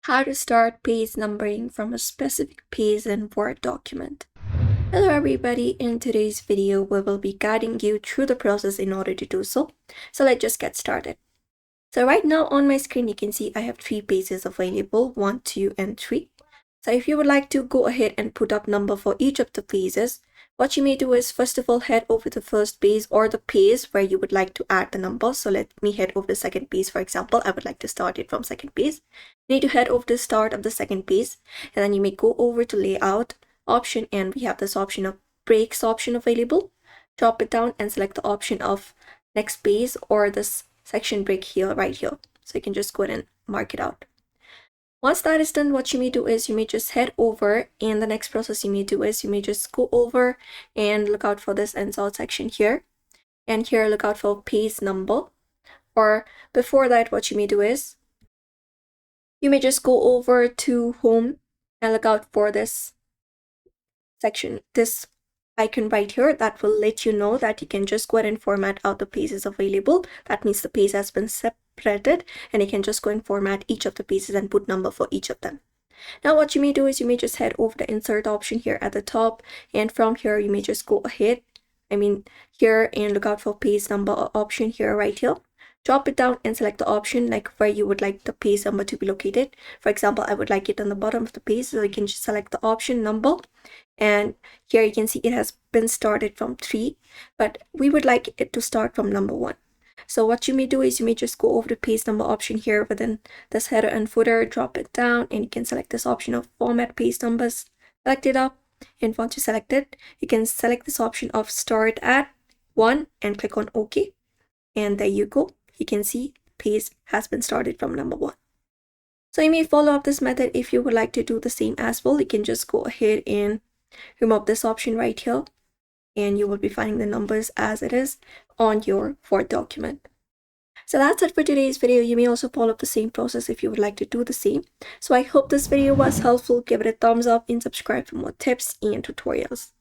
How to start page numbering from a specific page in Word document. Hello everybody, in today's video we will be guiding you through the process in order to do so. So let's just get started. So right now on my screen you can see I have 3 pages available, 1, 2 and 3. So if you would like to go ahead and put up number for each of the pages, what you may do is first of all head over to the first page or the page where you would like to add the number. So let me head over the second page. For example, I would like to start it from second page. You need to head over to the start of the second page, and then you may go over to layout option, and we have this option of breaks option available. Drop it down and select the option of next page or this section break here, right here. So you can just go ahead and mark it out. Once that is done, what you may do is you may just head over, and the next process you may do is you may just go over and look out for this insert section here, and here look out for page number. Or before that, what you may do is you may just go over to home and look out for this section, this icon right here that will let you know that you can just go ahead and format out the pages available. That means the page has been separated, and you can just go and format each of the pages and put number for each of them. Now what you may do is you may just head over the insert option here at the top, and from here you may just go ahead, here, and look out for page number option here, right here. Drop it down and select the option like where you would like the page number to be located. For example, I would like it on the bottom of the page, so you can just select the option number, and here you can see it has been started from 3, but we would like it to start from number 1. So what you may do is you may just go over the page number option here within this header and footer, drop it down, and you can select this option of format page numbers, select it up, and once you select it, you can select this option of start at 1 and click on OK, and there you go. You can see page has been started from number 1. So you may follow up this method if you would like to do the same as well. You can just go ahead and remove this option right here, and you will be finding the numbers as it is on your Word document. So that's it for today's video. You may also follow up the same process if you would like to do the same. So I hope this video was helpful. Give it a thumbs up and subscribe for more tips and tutorials.